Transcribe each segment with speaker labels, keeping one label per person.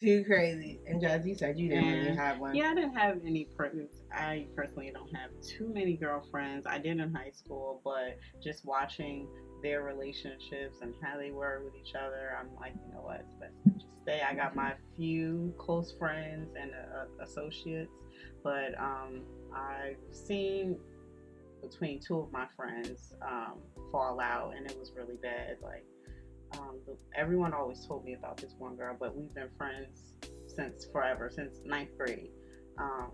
Speaker 1: Too crazy. And Jazz, you said you didn't really have one.
Speaker 2: Yeah, I didn't have any. I personally don't have too many girlfriends. I did in high school, but just watching their relationships and how they were with each other, I'm like, you know what, it's best to just stay. I got my few close friends and associates, but I've seen between two of my friends fall out, and it was really bad. Like, everyone always told me about this one girl, but we've been friends since forever, since ninth grade. Um,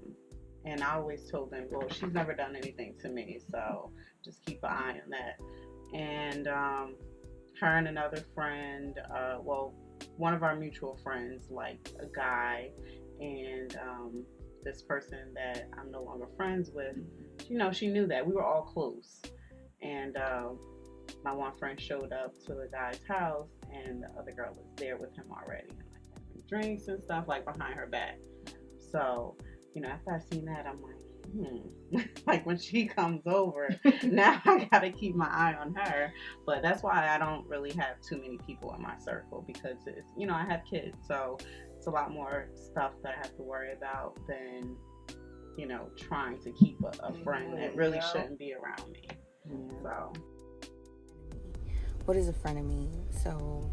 Speaker 2: and I always told them, well, she's never done anything to me, so just keep an eye on that. And her and another friend, one of our mutual friends, like a guy, and this person that I'm no longer friends with, she knew that. We were all close. And my one friend showed up to the guy's house, and the other girl was there with him already, and like having drinks and stuff, like behind her back. So, after I seen that, I'm like, like when she comes over, now I gotta keep my eye on her. But that's why I don't really have too many people in my circle, because it's, I have kids, so it's a lot more stuff that I have to worry about than, trying to keep a friend that really shouldn't be around me. So.
Speaker 3: What is a frenemy? So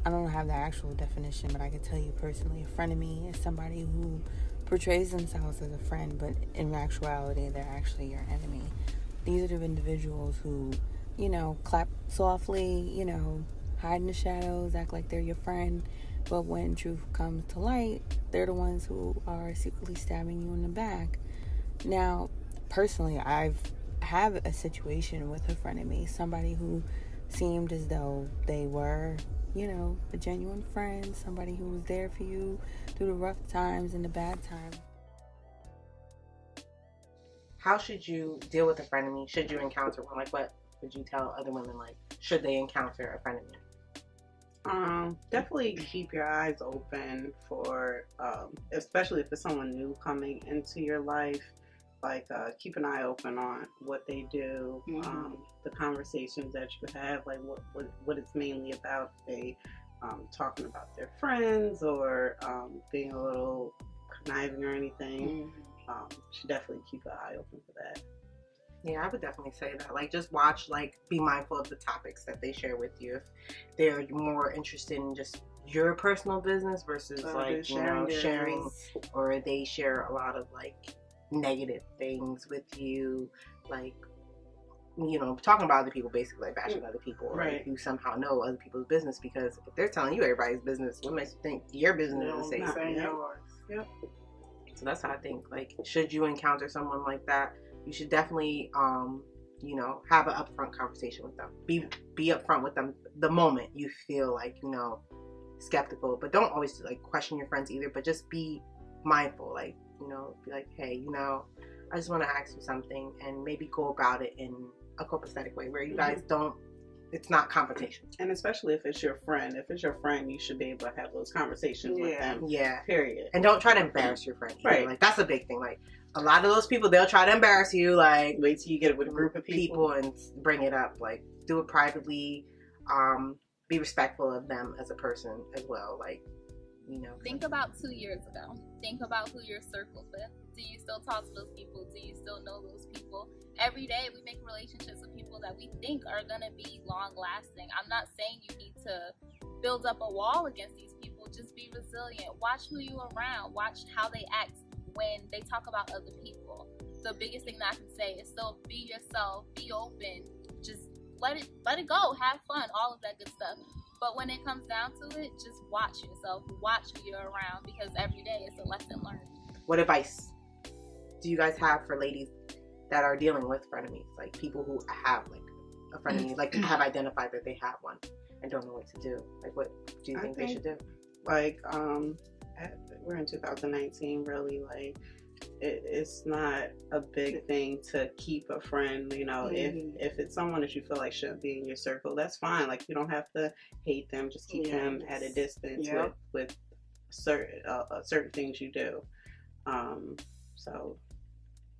Speaker 3: I don't have the actual definition, but I can tell you personally, a frenemy is somebody who portrays themselves as a friend, but in actuality they're actually your enemy. These are the individuals who, clap softly, hide in the shadows, act like they're your friend, but when truth comes to light, they're the ones who are secretly stabbing you in the back. Now, personally, I've have a situation with a frenemy, somebody who seemed as though they were, a genuine friend, somebody who was there for you through the rough times and the bad times.
Speaker 4: How should you deal with a frenemy? Should you encounter one? Like, what would you tell other women, like, should they encounter a frenemy?
Speaker 2: Definitely keep your eyes open for, especially if it's someone new coming into your life. Like, keep an eye open on what they do, the conversations that you have, like what it's mainly about. They talking about their friends or being a little conniving or anything. Should definitely keep an eye open for that.
Speaker 4: Yeah, I would definitely say that. Like, just watch, like, be mindful of the topics that they share with you. If they're more interested in just your personal business versus, like, sharing, or they share a lot of, like, negative things with you, like, talking about other people, basically, like bashing other people, or if you somehow know other people's business, because if they're telling you everybody's business, what makes you think your business is safe?
Speaker 2: Yep.
Speaker 4: So that's how I think, like, should you encounter someone like that, you should definitely have an upfront conversation with them. Be upfront with them the moment you feel like, skeptical, but don't always, like, question your friends either, but just be mindful, like, be like, hey, I just want to ask you something, and maybe go about it in a copacetic way where you guys don't, it's not confrontation.
Speaker 2: And especially if it's your friend. If it's your friend, you should be able to have those conversations with them.
Speaker 4: Yeah.
Speaker 2: Period.
Speaker 4: And don't try to embarrass your friend either. Right. Like, that's a big thing. Like, a lot of those people, they'll try to embarrass you. Like,
Speaker 2: wait till you get it with a group of people
Speaker 4: and bring it up. Like, do it privately. Be respectful of them as a person as well. Like,
Speaker 5: Think about 2 years ago. Think about who you're circled with. Do you still talk to those people? Do you still know those people? Every day we make relationships with people that we think are going to be long lasting. I'm not saying you need to build up a wall against these people. Just be resilient. Watch who you around. Watch how they act when they talk about other people. The biggest thing that I can say is still be yourself, be open, just let it go, have fun, all of that good stuff. But when it comes down to it, just watch yourself, watch who you're around, because every day it's a lesson learned.
Speaker 4: What advice do you guys have for ladies that are dealing with frenemies? Like, people who have, like, a frenemy, like, have identified that they have one and don't know what to do. Like, what do you think they should do?
Speaker 2: Like, we're in 2019, really, like, it's not a big thing to keep a friend, if it's someone that you feel like shouldn't be in your circle, that's fine. Like, you don't have to hate them, just keep them at a distance with certain things you do. So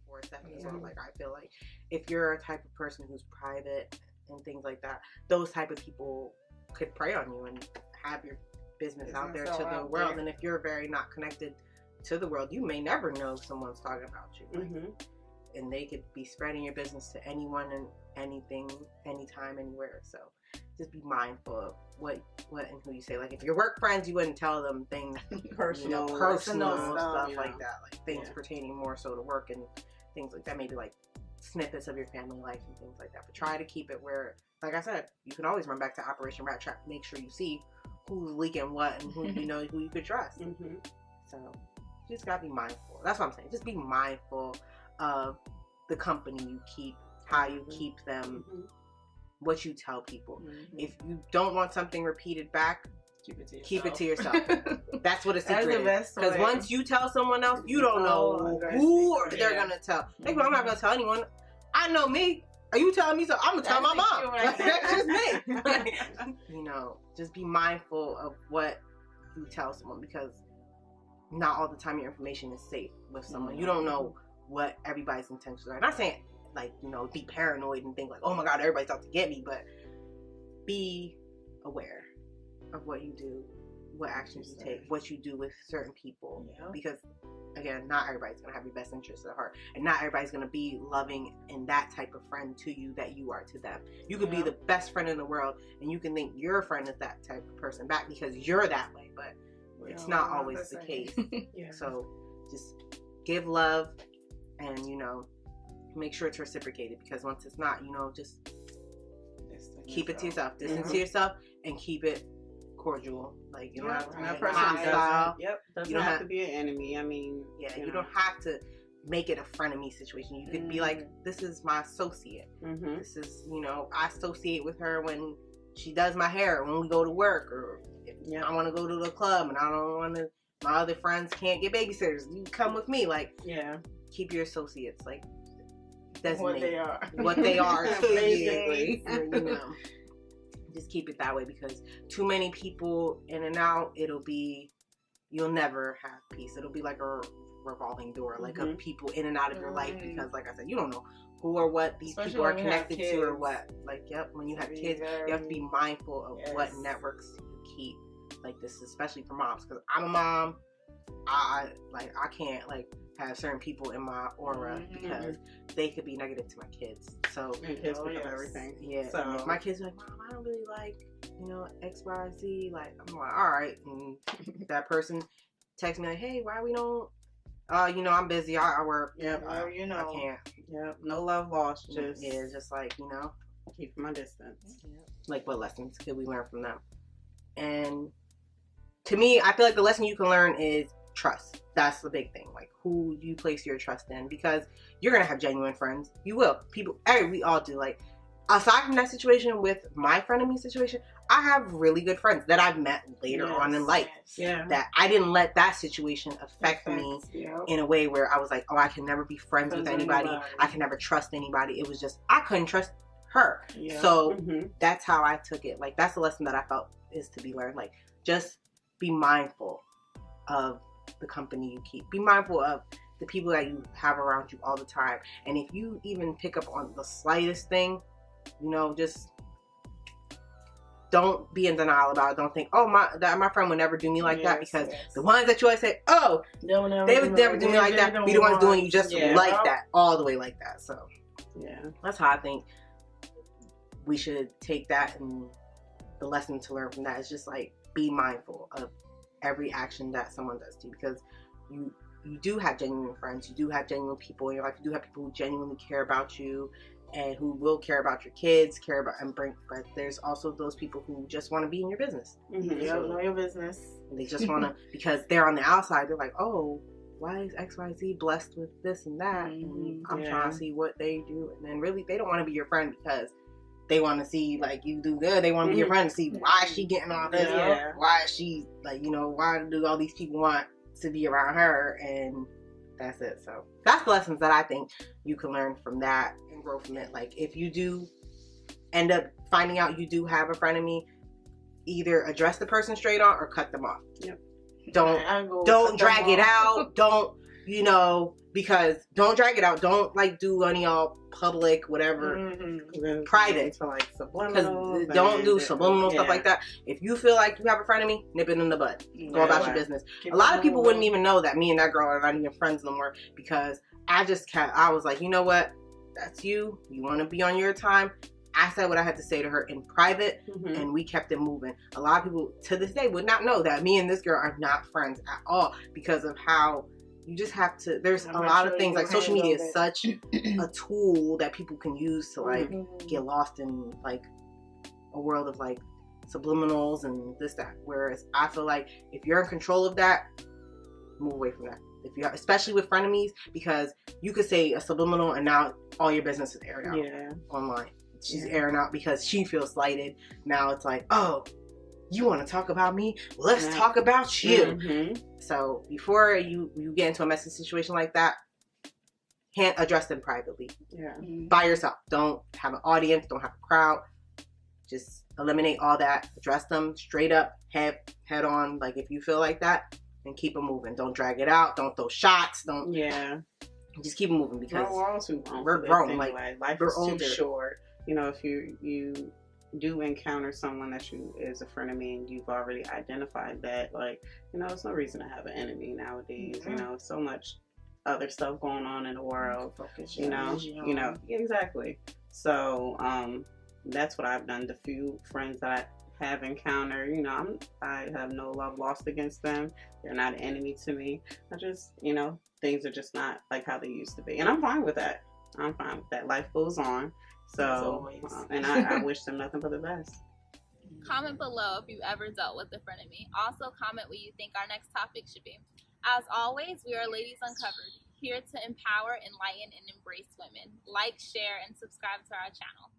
Speaker 4: for a second as well, like, I feel like if you're a type of person who's private and things like that, those type of people could prey on you and have your business out there to the world. And if you're very not connected to the world, you may never know someone's talking about you. Like, and they could be spreading your business to anyone and anything, anytime, anywhere. So just be mindful of what and who you say. Like if your work friends, you wouldn't tell them things personal stuff like that, like things pertaining more so to work and things like that. Maybe like snippets of your family life and things like that. But try to keep it where, like I said, you can always run back to Operation Rat Trap. Make sure you see who's leaking what and who you know who you could trust. So you just gotta be mindful. That's what I'm saying. Just be mindful of the company you keep, how you keep them, what you tell people. If you don't want something repeated back, keep it to yourself. That's what a secret is. Because once you tell someone else, you don't know who they're gonna tell. Like, well, I'm not gonna tell anyone. I know me. Are you telling me so? I'm gonna tell my mom. That's just me. You know, just be mindful of what you tell someone, because not all the time your information is safe with someone. You don't know what everybody's intentions are. I'm not saying like, you know, be paranoid and think like, oh my God, everybody's out to get me, but be aware of what you do, what actions you take, what you do with certain people, because again, not everybody's gonna have your best interests at heart, and not everybody's gonna be loving and that type of friend to you that you are to them. You could be the best friend in the world, and you can think your friend is that type of person back because you're that way, but it's not always the case. So just give love, and you know, make sure it's reciprocated, because once it's not, you know, just keep it to yourself, distance to yourself, and keep it cordial. Like you don't have to be hostile.
Speaker 2: Doesn't have to be an enemy. I mean,
Speaker 4: you don't have to make it a frenemy situation. You could be like, this is my associate. This is, you know, I associate with her when she does my hair, when we go to work, or if I want to go to the club and I don't want to, my other friends can't get babysitters, you come with me. Like, keep your associates like designate what they are basically. You know, just keep it that way, because too many people in and out, you'll never have peace. It'll be like a revolving door, like of people in and out of your life, because like I said, you don't know who or what these people are connected to or what. Like, when you have kids, you have to be mindful of what networks you keep. Like this, especially for moms, because I'm a mom. I can't like have certain people in my aura because they could be negative to my kids. So
Speaker 2: kids pick up everything.
Speaker 4: So if my kids are like, Mom, I don't really like, you know, X, Y, Z. Like, I'm like, all right. And that person texts me like, hey, why we don't? You know, I'm busy. I work.
Speaker 2: You know,
Speaker 4: I can't.
Speaker 2: No love lost.
Speaker 4: Just like, you know,
Speaker 2: keep my distance.
Speaker 4: Like, what lessons could we learn from them? And to me, I feel like the lesson you can learn is trust. That's the big thing. Like, who you place your trust in, because you're gonna have genuine friends. You will. We all do. Like, aside from that situation with my frenemy situation, I have really good friends that I've met later on in life. That I didn't let that situation affect me in a way where I was like, oh, I can never be friends with anybody. I can never trust anybody. It was just, I couldn't trust her. So that's how I took it. Like, that's the lesson that I felt is to be learned. Like, just be mindful of the company you keep. Be mindful of the people that you have around you all the time. And if you even pick up on the slightest thing, you know, just don't be in denial about it. Don't think, oh, my friend would never do me like that, because the ones that you always say, oh, they would never do me like that, be the ones doing you just like that, all the way like that. So that's how I think we should take that, and the lesson to learn from that is just like, be mindful of every action that someone does to you, because you do have genuine friends, you do have genuine people in your life, you do have people who genuinely care about you and who will care about your kids, but there's also those people who just want to be in your business.
Speaker 2: Know your business.
Speaker 4: And they just want to, because they're on the outside, they're like, oh, why is XYZ blessed with this and that? And I'm trying to see what they do. And then really, they don't want to be your friend because they want to see like you do good. They want to be your friend to see why is she getting all this? Why is she like, you know, why do all these people want to be around her? And that's it. So that's the lessons that I think you can learn from that and grow from it. Like, if you do end up finding out you do have a frenemy, either address the person straight on or cut them off. Don't drag it out. Don't, you know, because don't drag it out. Don't like do any all public, whatever, private.
Speaker 2: So like
Speaker 4: because
Speaker 2: subliminal.
Speaker 4: don't do subliminal stuff like that. If you feel like you have a friend of me, nip it in the bud. Go about your business. A lot of people wouldn't even know that me and that girl are not even friends no more because I was like, you know what? That's you. You want to be on your time. I said what I had to say to her in private, and we kept it moving. A lot of people to this day would not know that me and this girl are not friends at all because of how you just have to. There's a lot of things like social media is such a tool that people can use to like get lost in like a world of like subliminals and this that. Whereas I feel like if you're in control of that, move away from that. If you, especially with frenemies, because you could say a subliminal and now all your business is aired out online. She's airing out because she feels slighted. Now it's like, oh, you want to talk about me? Let's talk about you. So before you get into a messy situation like that, address them privately. By yourself. Don't have an audience. Don't have a crowd. Just eliminate all that. Address them straight up, head on. Like if you feel like that, and keep it moving. Don't drag it out. Don't throw shots. Don't. Just keep it moving because we're grown. Like
Speaker 2: life
Speaker 4: we're
Speaker 2: is
Speaker 4: older.
Speaker 2: too short. You know, if you do encounter someone that is a frenemy and you've already identified that, like, you know, there's no reason to have an enemy nowadays. You know, so much other stuff going on in the world. You know, exactly. So that's what I've done. The few friends that I have encountered, you know, I have no love lost against them. They're not an enemy to me. I just, you know, things are just not like how they used to be, and I'm fine with that. I'm fine with that. Life goes on. So, and I wish them nothing but the best.
Speaker 5: Comment below if you've ever dealt with a frenemy. Also, comment what you think our next topic should be. As always, we are Ladies Uncovered, here to empower, enlighten, and embrace women. Like, share, and subscribe to our channel.